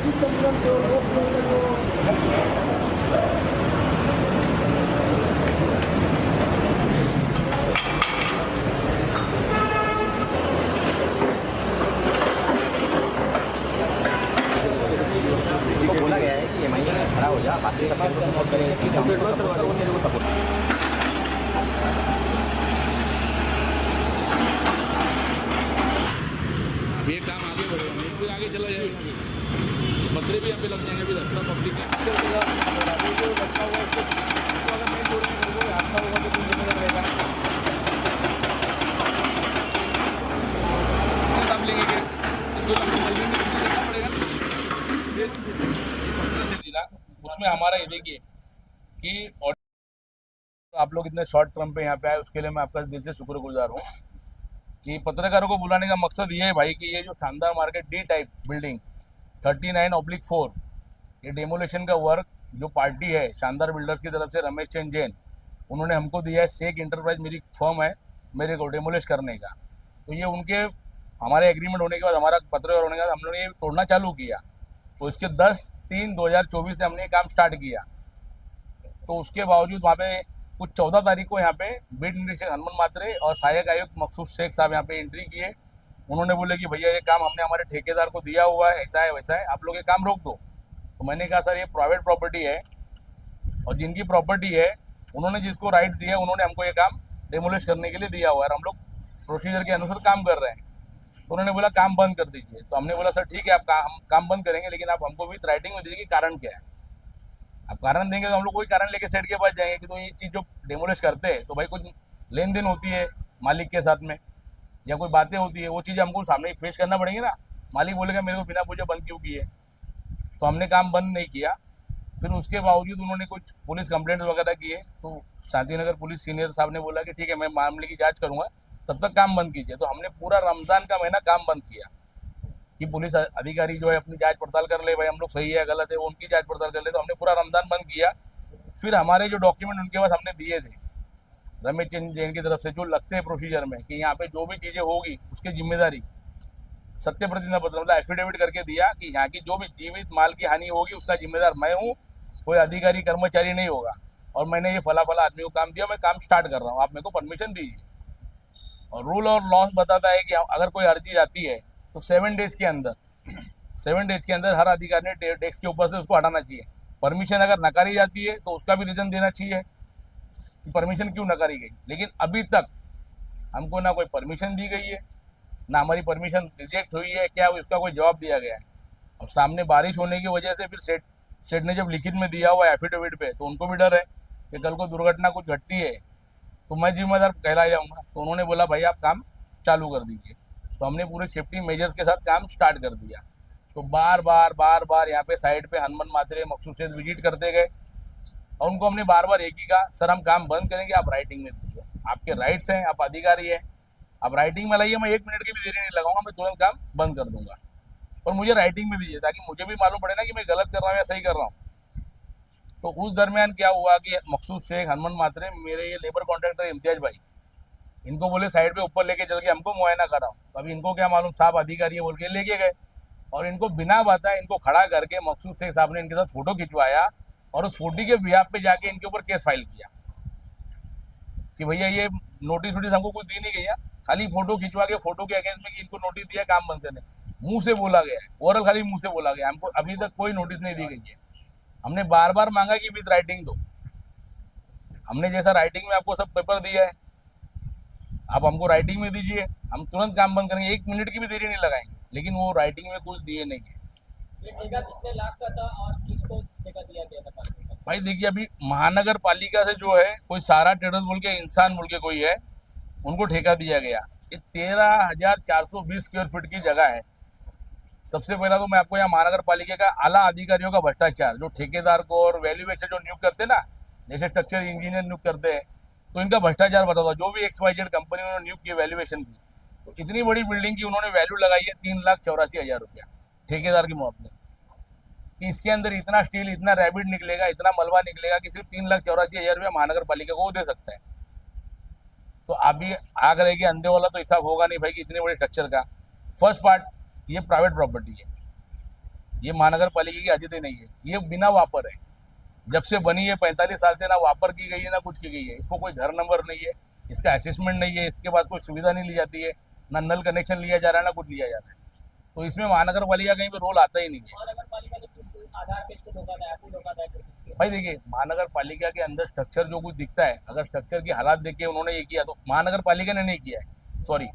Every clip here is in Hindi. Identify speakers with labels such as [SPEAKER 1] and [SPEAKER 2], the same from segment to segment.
[SPEAKER 1] बोला गया है कि एमआईए में खड़ा हो जा, बाकी सब सपोर्ट करेंगे, ठीक है, हम लोग सपोर्ट।
[SPEAKER 2] ये काम आगे बढ़ेगा, नहीं फिर आगे चला जाएगा, पत्रे भी यहाँ पे लग जाएंगे, अभी रास्ता पब्लिक है, जो लगता हुआ उसको अगर नहीं जोड़ेंगे तो रास्ता होगा तो कोई जिम्मेदार रहेगा, काम लेंगे क्या इसको जल्दी में करना पड़ेगा। उसमें हमारा ये देखिए कि आप लोग इतने शॉर्ट टर्म पे यहाँ पे आए, उसके लिए मैं आपका दिल से शुक्रगुजार हूँ। कि पत्रकारों को बुलाने का मकसद ये है भाई कि ये जो शानदार मार्केट डी टाइप बिल्डिंग 39/4 ये डेमोलेशन का वर्क जो पार्टी है शानदार बिल्डर्स की तरफ से रमेश चंद जैन उन्होंने हमको दिया है। सेक इंटरप्राइज मेरी फर्म है मेरे को डेमोलिश करने का, तो ये उनके हमारे एग्रीमेंट होने के बाद, हमारा पत्र होने के बाद हम लोगों ने ये तोड़ना चालू किया। तो इसके 10/3/2024 से हमने ये काम स्टार्ट किया। तो उसके बावजूद वहाँ पे कुछ 14 तारीख को यहाँ पे बीट निरीक्षक हनुमान मात्रे और सहायक आयुक्त मकसूद शेख साहब यहाँ पे एंट्री किए। उन्होंने बोले कि भैया ये काम हमने हमारे ठेकेदार को दिया हुआ है, ऐसा है वैसा है, आप लोग ये काम रोक दो। तो मैंने कहा सर ये प्राइवेट प्रॉपर्टी है और जिनकी प्रॉपर्टी है उन्होंने जिसको राइट दिया उन्होंने हमको ये काम डेमोलिश करने के लिए दिया हुआ है और हम लोग प्रोसीजर के अनुसार काम कर रहे हैं। तो उन्होंने बोला काम बंद कर दीजिए। तो हमने बोला सर ठीक है आप हम काम बंद करेंगे, लेकिन आप हमको विथ राइटिंग में दीजिए कि कारण क्या है। आप कारण देंगे तो हम लोग कोई कारण लेके सेठ के पास जाएंगे कि तो ये चीज़ जो डेमोलिश करते हैं तो भाई कुछ लेन देन होती है मालिक के साथ में या कोई बातें होती है, वो चीज़ हमको सामने फेस करना पड़ेंगे ना। मालिक बोलेगा मेरे को बिना पूछे बंद क्यों की है। तो हमने काम बंद नहीं किया। फिर उसके बावजूद उन्होंने कुछ पुलिस कंप्लेंट वगैरह किए। तो शांतिनगर पुलिस सीनियर साहब ने बोला कि ठीक है मैं मामले की जाँच करूँगा, तब तक काम बंद कीजिए। तो हमने पूरा रमज़ान का महीना काम बंद किया कि पुलिस अधिकारी जो है अपनी जांच पड़ताल कर ले, भाई हम लोग सही है गलत है वो उनकी जांच पड़ताल कर ले। तो हमने पूरा रमज़ान बंद किया। फिर हमारे जो डॉक्यूमेंट उनके पास हमने दिए थे रमेश चंद जैन की तरफ से जो लगते हैं प्रोसीजर में कि यहाँ पे जो भी चीज़ें होगी उसकी जिम्मेदारी सत्य प्रतिज्ञा पत्र मतलब एफिडेविट करके दिया कि यहाँ की जो भी जीवित माल की हानि होगी उसका जिम्मेदार मैं हूँ, कोई अधिकारी कर्मचारी नहीं होगा। और मैंने ये फला फला आदमी को काम दिया, मैं काम स्टार्ट कर रहा हूँ, आप मेरे को परमिशन दीजिए। और रूल और लॉस बताता है कि अगर कोई अर्जी आती है तो 7 डेज के अंदर हर अधिकारी ने डेस्क के ऊपर से उसको हटाना चाहिए। परमिशन अगर नकारी जाती है तो उसका भी रीज़न देना चाहिए कि परमिशन क्यों नकारी गई। लेकिन अभी तक हमको ना कोई परमिशन दी गई है, ना हमारी परमिशन रिजेक्ट हुई है क्या उसका कोई जवाब दिया गया है। और सामने बारिश होने की वजह से फिर सेठ ने जब लिखित में दिया हुआ है एफिडेविट पे, तो उनको भी डर है कि कल को दुर्घटना कुछ घटती है तो मैं जिम्मेदार कहला जाऊँगा। तो उन्होंने बोला भाई आप काम चालू कर दीजिए। तो हमने पूरे सेफ्टी मेजर्स के साथ काम स्टार्ट कर दिया। तो बार बार यहाँ पे साइड पे हनुमान मात्रे मकसूद से विजिट करते गए और उनको हमने बार बार एक ही कहा सर हम काम बंद करेंगे, आप राइटिंग में दीजिए, आपके राइट्स हैं, आप अधिकारी हैं, आप राइटिंग में लाइए, मैं 1 मिनट की भी देरी नहीं लगाऊंगा, मैं तुरंत काम बंद कर दूंगा। और मुझे राइटिंग में दीजिए ताकि मुझे भी मालूम पड़े ना कि मैं गलत कर रहा हूँ या सही कर रहा हूँ। तो उस दरमियान क्या हुआ कि मकसूद शेख हनुमान मात्रे मेरे ये लेबर कॉन्ट्रैक्टर इम्तियाज भाई इनको बोले साइड पे ऊपर लेके चल के हमको मुआयना कराओ। तो अभी इनको क्या मालूम साहब अधिकारी है बोल के लेके गए और इनको बिना बताए इनको खड़ा करके मकसूद शेख साहब ने इनके साथ फोटो खिंचवाया और उस फोटो के बिहाफ पे जाके इनके ऊपर केस फाइल किया कि भैया ये नोटिस वोटिस हमको कुछ दी नहीं गई है, खाली फोटो खिंचवा के फोटो के अगेंस्ट में कि इनको नोटिस दिया काम बंद करने। मुंह से बोला गया है, ओरल खाली मुंह से बोला गया, हमको अभी तक कोई नोटिस नहीं दी गई है। हमने बार बार मांगा कि विद राइटिंग दो, हमने जैसा राइटिंग में आपको सब पेपर दिया है आप हमको राइटिंग में दीजिए, हम तुरंत काम बंद करेंगे, 1 मिनट की भी देरी नहीं लगाएंगे। लेकिन वो राइटिंग में कुछ दिए नहीं है।
[SPEAKER 3] ये ठेका कितने लाख का था और किसको ठेका दिया गया था?
[SPEAKER 2] भाई देखिए अभी महानगर पालिका से जो है कोई सारा ट्रेडर्स बोल के इंसान बोल के कोई है, उनको ठेका दिया गया। ये 13,420 स्क्वायर फीट की जगह है। सबसे पहला तो मैं आपको यहाँ महानगर पालिका का आला अधिकारियों का भ्रष्टाचार जो ठेकेदार को और वैल्यूएशन जो नियुक्त करते ना, जैसे स्ट्रक्चर इंजीनियर नियुक्त करते हैं, तो इनका भ्रष्टाचार बताता जो भी XYZ कंपनी उन्होंने नियुक्त किया वैल्यूएशन की। तो इतनी बड़ी बिल्डिंग की उन्होंने वैल्यू लगाई है 3,84,000 रुपया ठेकेदार के मुआवजे कि इसके अंदर इतना स्टील इतना रैबिड निकलेगा इतना मलबा निकलेगा कि सिर्फ 3,84,000 रुपया महानगर पालिका को दे सकता है। तो अभी आग रहेगी अंधे वाला तो हिसाब होगा नहीं भाई कि इतने बड़े स्ट्रक्चर का। फर्स्ट पार्ट ये प्राइवेट प्रॉपर्टी है, ये महानगर पालिका की आदतें नहीं है, ये बिना वापर है। जब से बनी है 45 साल से ना वापर की गई है ना कुछ की गई है। इसको कोई घर नंबर नहीं है, इसका असेसमेंट नहीं है, इसके पास कोई सुविधा नहीं ली जाती है, ना नल कनेक्शन लिया जा रहा है ना कुछ लिया जा रहा है। तो इसमें महानगर पालिका कहीं पे रोल आता ही नहीं है।
[SPEAKER 3] महानगर पालिका ने किस आधार पे इसको धोखाधड़ी कर सकती है?
[SPEAKER 2] भाई देखिए, महानगर पालिका के अंदर स्ट्रक्चर जो कुछ दिखता है, अगर स्ट्रक्चर की हालात देख के उन्होंने ये किया तो महानगर पालिका ने नहीं किया है, सॉरी।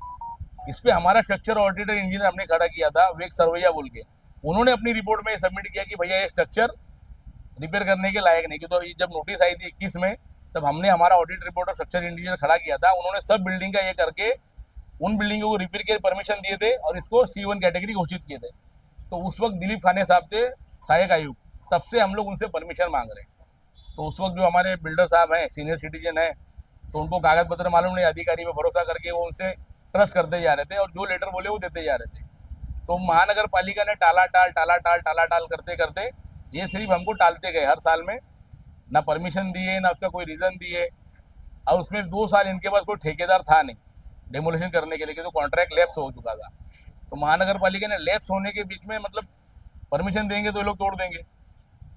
[SPEAKER 2] इस पे हमारा स्ट्रक्चर ऑडिटर इंजीनियर हमने खड़ा किया था, विवेक सरवैया बोल के। उन्होंने अपनी रिपोर्ट में सबमिट किया कि भैया ये स्ट्रक्चर रिपेयर करने के लायक नहीं। तो जब नोटिस आई थी 21 में, तब हमने हमारा ऑडिट रिपोर्ट और स्ट्रक्चर इंजीनियर खड़ा किया था। उन्होंने सब बिल्डिंग का ये करके उन बिल्डिंगों को रिपेयर के परमिशन दिए थे और इसको C1 कैटेगरी घोषित किए थे। तो उस वक्त दिलीप खाने साहब थे सहायक आयुक्त, तब से हम लोग उनसे परमिशन मांग रहे हैं। तो उस वक्त जो हमारे बिल्डर साहब हैं, सीनियर सिटीजन हैं, तो उनको कागज पत्र मालूम नहीं, अधिकारी पे भरोसा करके वो उनसे ट्रस्ट करते जा रहे थे और जो लेटर बोले वो देते जा रहे थे। तो महानगर पालिका ने टाला टाल करते करते ये सिर्फ हमको टालते गए हर साल में, ना परमिशन दिए ना उसका कोई रीज़न दिए। और उसमें 2 साल इनके पास कोई ठेकेदार था नहीं डेमोलिशन करने के लिए, तो कॉन्ट्रैक्ट लैप्स हो चुका था। तो महानगर पालिका ने लैप्स होने के बीच में मतलब परमिशन देंगे तो ये लोग तोड़ देंगे।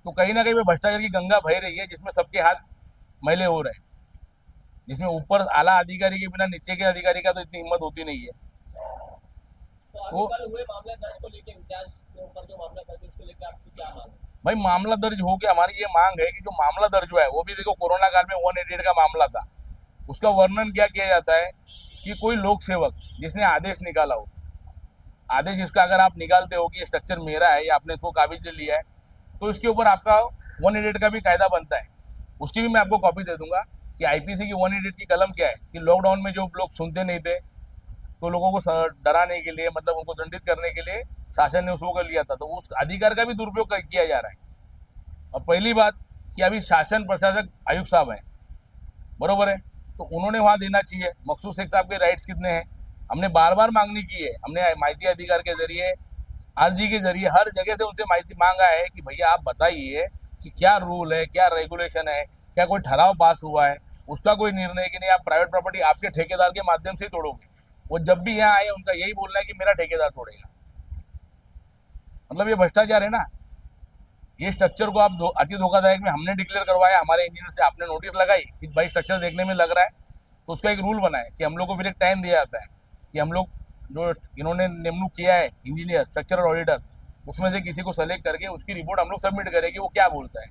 [SPEAKER 2] तो कहीं ना कहीं वो भ्रष्टाचार की गंगा बह रही है, जिसमें सबके हाथ मैले हो रहे हैं, जिसमें ऊपर आला अधिकारी के बिना नीचे के अधिकारी का तो इतनी हिम्मत होती नहीं है।
[SPEAKER 3] तो अभी
[SPEAKER 2] वो
[SPEAKER 3] कल हुए मामले दर्ज को लेके इम्तियाज के ऊपर जो मामला दर्ज है उसको लेके आपकी क्या मांग है?
[SPEAKER 2] भाई मामला दर्ज हो गया, हमारी ये मांग है कि जो मामला दर्ज हुआ है वो भी देखो कोरोना काल में 188 का मामला था। उसका वर्णन क्या किया जाता है कि कोई लोक सेवक जिसने आदेश निकाला हो, आदेश इसका अगर आप निकालते हो कि ये स्ट्रक्चर मेरा है या आपने इसको काबिज ले लिया है, तो इसके ऊपर आपका 188 का भी कायदा बनता है। उसकी भी मैं आपको कॉपी दे दूंगा कि आईपीसी की 188 की कलम क्या है कि लॉकडाउन में जो लोग सुनते नहीं थे तो लोगों को डराने के लिए, मतलब उनको दंडित करने के लिए शासन ने उसको कर लिया था। तो उस अधिकार का भी दुरुपयोग किया जा रहा है। और पहली बात कि अभी शासन प्रशासक आयुक्त साहब हैं, बरोबर है, तो उन्होंने वहाँ देना चाहिए। मकसूद शेख साहब के राइट्स कितने हैं, हमने बार बार मांगनी की है। हमने माहिती अधिकार के जरिए, आरजी के जरिए हर जगह से उनसे माहिती मांगा है कि भैया आप बताइए कि क्या रूल है, क्या रेगुलेशन है, क्या कोई ठराव पास हुआ है, उसका कोई निर्णय कि नहीं आप प्राइवेट प्रॉपर्टी आपके ठेकेदार के माध्यम से ही तोड़ोगे। वो जब भी यहाँ आए उनका यही बोलना है कि मेरा ठेकेदार तोड़ेगा। मतलब ये भ्रष्टाचार है ना। ये स्ट्रक्चर को आप अति धोखादायक में हमने डिक्लेयर करवाया, हमारे इंजीनियर से आपने नोटिस लगाई कि भाई स्ट्रक्चर देखने में लग रहा है, तो उसका एक रूल बना है कि हम लोग को फिर एक टाइम दिया जाता है कि हम लोग जो इन्होंने निमणूक किया है इंजीनियर स्ट्रक्चरल ऑडिटर, उसमें से किसी को सेलेक्ट करके उसकी रिपोर्ट हम लोग सबमिट करें कि वो क्या बोलता है।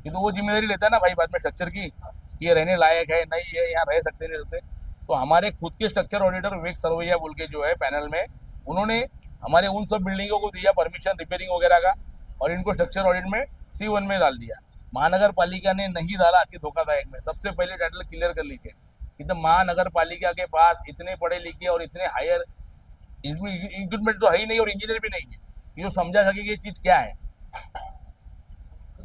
[SPEAKER 2] कि तो वो जिम्मेदारी लेता है ना भाई बाद में स्ट्रक्चर की, कि ये रहने लायक है नहीं है, यहाँ रह सकते नहीं रहते। तो हमारे खुद के स्ट्रक्चर ऑडिटर विवेक सरवैया बोल के जो है पैनल में, उन्होंने हमारे उन सब बिल्डिंगों को दिया परमिशन रिपेयरिंग वगैरह का, और इनको स्ट्रक्चर ऑडिट में C1 में डाल दिया। महानगर पालिका ने नहीं डाला अति धोखादायक में। सबसे पहले टाइटल क्लियर कर लीजिए कि जब महानगर पालिका के पास इतने पढ़े लिखे और इतने हायर इक्विपमेंट तो है ही नहीं और इंजीनियर भी नहीं है कि जो समझा सके कि ये चीज़ क्या है।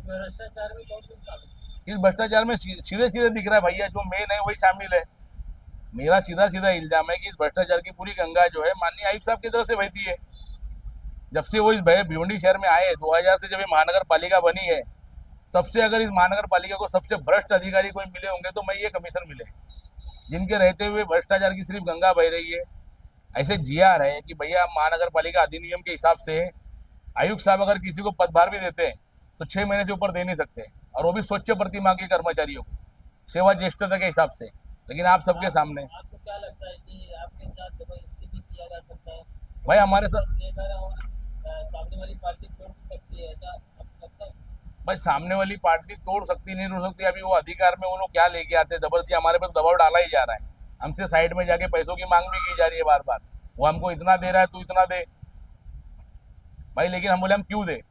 [SPEAKER 3] भ्रष्टाचार में कौन कौन शामिल?
[SPEAKER 2] इस भ्रष्टाचार में सीधे सीधे दिख रहा है भैया, जो मेन है वही शामिल है। मेरा सीधा सीधा इल्जाम है कि इस भ्रष्टाचार की पूरी गंगा जो है माननीय आयुक्त साहब की तरफ से बहती है। जब से वो इस भिवंडी शहर में आए 2000 से जब ये महानगर पालिका बनी है, तब से अगर इस महानगर पालिका को सबसे भ्रष्ट अधिकारी कोई मिले होंगे तो मैं ये कमीशन मिले, जिनके रहते हुए भ्रष्टाचार की सिर्फ गंगा बह रही है। ऐसे GR है कि भैया महानगर पालिका अधिनियम के हिसाब से आयुक्त साहब अगर किसी को पदभार भी देते हैं तो 6 महीने से ऊपर दे नहीं सकते, और वो भी स्वच्छ प्रतिमा के कर्मचारियों को सेवा ज्येष्ठता के हिसाब से। लेकिन आप सबके सामने
[SPEAKER 3] आपको क्या लगता है कि आपके साथ जबरदस्ती भी किया जा सकता है?
[SPEAKER 2] भाई हमारे साथ
[SPEAKER 3] लेकर और सामने वाली पार्टी तोड़ भी सकती है, ऐसा आपको लगता है?
[SPEAKER 2] भाई सामने वाली पार्टी तोड़ सकती नहीं तोड़ सकती, अभी वो अधिकार में वो लोग क्या लेके आते हैं, जबरदस्ती हमारे पे दबाव डाला ही जा रहा है। हमसे साइड में जाके पैसों की मांग भी की जा रही है बार बार, वो हमको इतना दे रहा है तू इतना दे भाई। लेकिन हम बोले हम क्यों दे,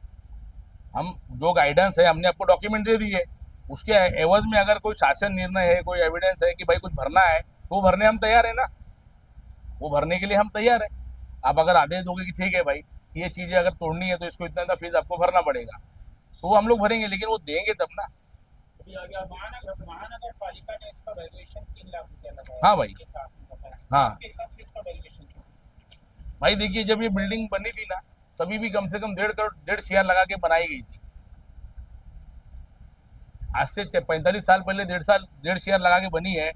[SPEAKER 2] हम जो गाइडेंस है हमने आपको डॉक्यूमेंट दे दी है, उसके एवज में अगर कोई शासन निर्णय है, कोई एविडेंस है कि भाई कुछ भरना है तो वो भरने हम तैयार है ना, वो भरने के लिए हम तैयार है। आप अगर आदेश दोगे कि ठीक है भाई ये चीज़ें अगर तोड़नी है तो इसको इतना फीस आपको भरना पड़ेगा, तो वो हम लोग भरेंगे, लेकिन वो देंगे तब ना।
[SPEAKER 3] अभी आ गया महानगर पालिका ने इसका वैल्यूएशन 3 लाख रुपया लगाया।
[SPEAKER 2] हाँ भाई,
[SPEAKER 3] जैसा आपने बताया,
[SPEAKER 2] हाँ
[SPEAKER 3] आपके हिसाब से इसका वैल्यूएशन क्या?
[SPEAKER 2] भाई देखिए, जब ये बिल्डिंग बनी थी ना तभी भी कम से कम 1.5 CR लगा के बनाई गई थी। आज से 45 साल पहले 1.5 CR लगा के बनी है,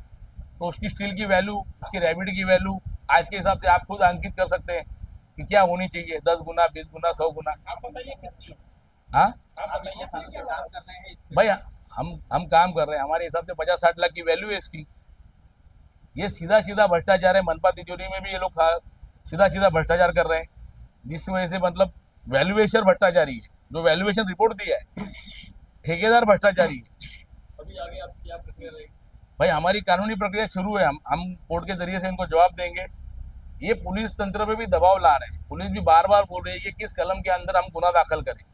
[SPEAKER 2] तो उसकी स्टील की वैल्यू, उसकी रैबिट की वैल्यू आज के हिसाब से आप खुद अंकित कर सकते हैं। कि क्या होनी चाहिए, 10 गुना, 20 गुना, 100 गुना।
[SPEAKER 3] आप बताइए कितनी हो?
[SPEAKER 2] हाँ
[SPEAKER 3] आप बताइए साल के काम कर रहे हैं इस पे।
[SPEAKER 2] भाई, हम काम कर रहे हैं, हमारे हिसाब से 50-60 लाख की वैल्यू है इसकी। ये सीधा सीधा भ्रष्टाचार है। मनपा तिजोरी में भी ये लोग सीधा सीधा भ्रष्टाचार कर रहे हैं, जिस वजह से मतलब वैल्यूएशन भ्रष्टाचारी है, जो वैल्यूएशन रिपोर्ट दिया है, ठेकेदार भ्रष्टाचारी है।
[SPEAKER 3] अभी आगे आप क्या प्रक्रिया रहेगी?
[SPEAKER 2] भाई हमारी कानूनी प्रक्रिया शुरू है, हम कोर्ट के जरिए से इनको जवाब देंगे। ये पुलिस तंत्र पे भी दबाव ला रहे हैं, पुलिस भी बार बार बोल रही है कि किस कलम के अंदर हम गुना दाखिल करें।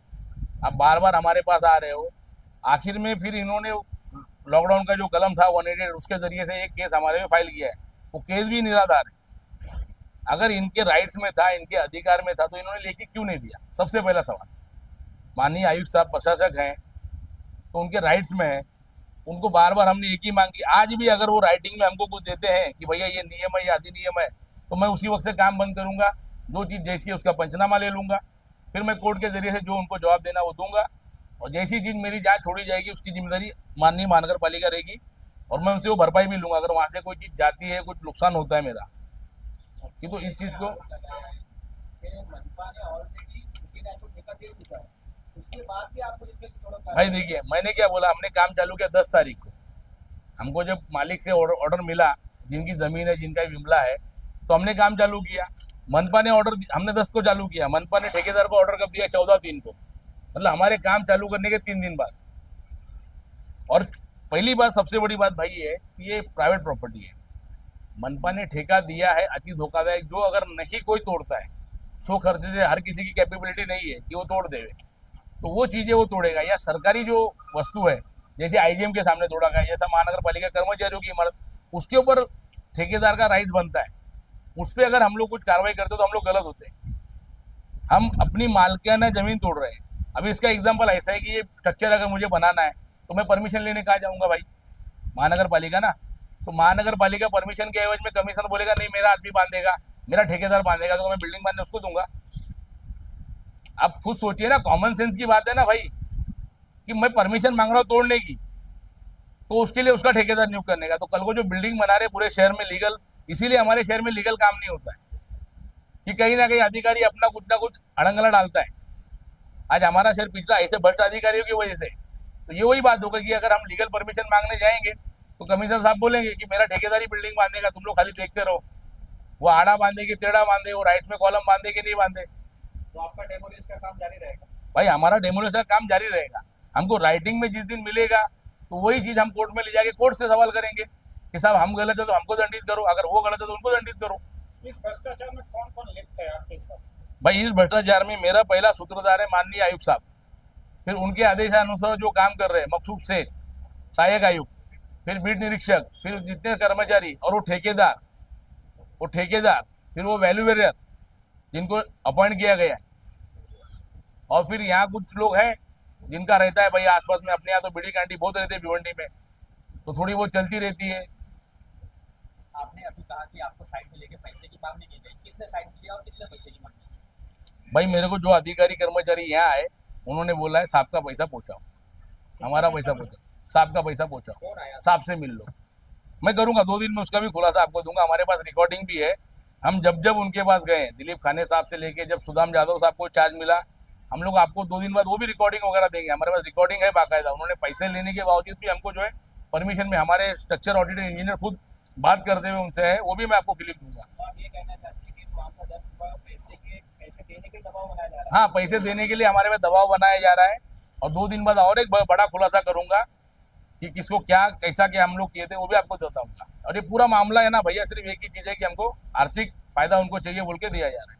[SPEAKER 2] आप बार बार हमारे पास आ रहे हो। आखिर में फिर इन्होंने लॉकडाउन का जो कलम था 188, उसके जरिए से एक केस हमारे में फाइल किया है, वो केस भी निराधार है। अगर इनके राइट्स में था, इनके अधिकार में था, तो इन्होंने लेके क्यों नहीं दिया? सबसे पहला सवाल। माननीय आयुक्त साहब प्रशासक हैं, तो उनके राइट्स में है, उनको बार बार हमने एक ही मांग की। आज भी अगर वो राइटिंग में हमको कुछ देते हैं कि भैया ये नियम है या अधिनियम है, तो मैं उसी वक्त से काम बंद करूंगा, जो चीज़ जैसी है उसका पंचनामा ले लूंगा, फिर मैं कोर्ट के जरिए से जो उनको जवाब देना वो दूंगा, और जैसी चीज़ मेरी जांच छोड़ी जाएगी उसकी जिम्मेदारी माननीय महानगर पालिका रहेगी, और मैं उनसे वो भरपाई भी लूंगा अगर वहाँ से कोई चीज़ जाती है, कुछ नुकसान होता है मेरा। कि तो इस चीज़ को
[SPEAKER 3] मनपा ने ऑलरेडी ठेका दे चुका है, उसके बाद भी आपको इसमें थोड़ा
[SPEAKER 2] भाई देखिए, मैंने क्या बोला, हमने काम चालू किया 10 तारीख को। हमको जब मालिक से ऑर्डर मिला, जिनकी ज़मीन है, जिनका विमला है, तो हमने काम चालू किया। मनपा ने ऑर्डर, हमने 10 को चालू किया, मनपा ने ठेकेदार को ऑर्डर कब दिया? 14/3 को, मतलब हमारे काम चालू करने के 3 दिन बाद। और पहली बात, सबसे बड़ी बात भाई है कि ये प्राइवेट प्रॉपर्टी है, मनपा ने ठेका दिया है अति धोखादायक। जो अगर नहीं कोई तोड़ता है, सो खर्चे से, हर किसी की कैपेबिलिटी नहीं है कि वो तोड़ देवे, तो वो चीज़ें वो तोड़ेगा। या सरकारी जो वस्तु है, जैसे आईजीएम के सामने तोड़ा गया, जैसा महानगर पालिका कर्मचारियों की इमारत, उसके ऊपर ठेकेदार का राइट बनता है। उस पर अगर हम लोग कुछ कार्रवाई करते तो हम लोग गलत होते हैं। हम अपनी मालकियाना जमीन तोड़ रहे हैं। अभी इसका एग्जाम्पल ऐसा है कि ये स्ट्रक्चर अगर मुझे बनाना है तो मैं परमिशन लेने कहाँ जाऊँगा भाई? महानगर पालिका ना। तो महानगर पालिका परमिशन के एवज में कमीशन बोलेगा नहीं मेरा आदमी बांधेगा, मेरा ठेकेदार बांधेगा, तो मैं बिल्डिंग बांधने उसको दूंगा। आप खुद सोचिए ना, कॉमन सेंस की बात है ना भाई, कि मैं परमिशन मांग रहा हूँ तोड़ने की, तो उसके लिए उसका ठेकेदार नियुक्त करने का। तो कल को जो बिल्डिंग बना रहे पूरे शहर में लीगल, इसीलिए हमारे शहर में लीगल काम नहीं होता है कि कहीं ना कहीं अधिकारी अपना कुछ ना कुछ अड़ंगला डालता है। आज हमारा शहर पिछड़ा ऐसे भ्रष्ट अधिकारियों की वजह से। तो ये वही बात होगा कि अगर हम लीगल परमिशन मांगने जाएंगे तो कमिश्नर साहब बोलेंगे कि मेरा ठेकेदारी बिल्डिंग बांधेगा, तुम लोग खाली देखते रहो। वो आड़ा बांधे कि टेढ़ा बांधे, वो राइट्स में कॉलम बांधे कि नहीं बांधे।
[SPEAKER 3] तो आपका डेमोलिश का काम जारी रहेगा?
[SPEAKER 2] भाई हमारा डेमोलिश का काम जारी रहेगा। हमको राइटिंग में जिस दिन मिलेगा तो वही चीज़ हम कोर्ट में ले जाके कोर्ट से सवाल करेंगे कि साहब हम गलत है तो हमको दंडित करो, अगर वो गलत है तो उनको दंडित करो।
[SPEAKER 3] इस भ्रष्टाचार में कौन कौन लिप्त है आपके हिसाब से?
[SPEAKER 2] भाई इस भ्रष्टाचार में मेरा पहला सूत्रधार है माननीय आयुक्त साहब, फिर उनके आदेशानुसार जो काम कर रहे हैं मकसूद शेख, सहायक आयुक्त, फिर बीट निरीक्षक, फिर जितने कर्मचारी और वो ठेकेदार, फिर वो वैल्यूएयर जिनको अपॉइंट किया गया है, और फिर यहाँ कुछ लोग हैं जिनका रहता है भाई आसपास में, अपने यहाँ तो बीड़ी कैंटी बहुत रहते हैं भिवंडी में, तो थोड़ी बहुत चलती रहती है।
[SPEAKER 1] आपने अभी कहा कि आपको साइड में लेके पैसे की मांग नहीं की गई, किसने साइड में लिया और किसने पैसे की मांग की?
[SPEAKER 2] भाई मेरे को जो अधिकारी कर्मचारी यहाँ आए उन्होंने बोला है साहब का पैसा पहुँचाओ, हमारा पैसा पहुँचाओ, साहब का पैसा पहुँचाओ,
[SPEAKER 3] कौन आया?
[SPEAKER 2] साहब से मिल लो। मैं करूँगा 2 दिन में उसका भी खुलासा आपको दूंगा। हमारे पास रिकॉर्डिंग भी है। हम जब उनके पास गए, दिलीप खाने साहब से लेके जब सुदाम यादव साहब को चार्ज मिला, हम लोग आपको 2 दिन बाद वो भी रिकॉर्डिंग वगैरह देंगे। हमारे पास रिकॉर्डिंग है बाकायदा। उन्होंने पैसे लेने के बावजूद भी हमको जो है परमिशन में, हमारे स्ट्रक्चर ऑडिटर इंजीनियर खुद बात करते हुए उनसे है, वो भी मैं आपको क्लिप दूंगा।
[SPEAKER 3] तो आप ये कहना चाहते हैं कि जो आपका 10 रुपये पैसे देने के दबाव बनाया जा रहा है?
[SPEAKER 2] हाँ, पैसे देने के लिए हमारे पे दबाव बनाया जा रहा है, और 2 दिन बाद और एक बड़ा खुलासा करूंगा कि किसको क्या कैसा क्या हम लोग किए थे, वो भी आपको बताऊंगा। और ये पूरा मामला है ना भैया, सिर्फ एक ही चीज़ है कि हमको आर्थिक फायदा उनको चाहिए बोल के दिया जा रहा है।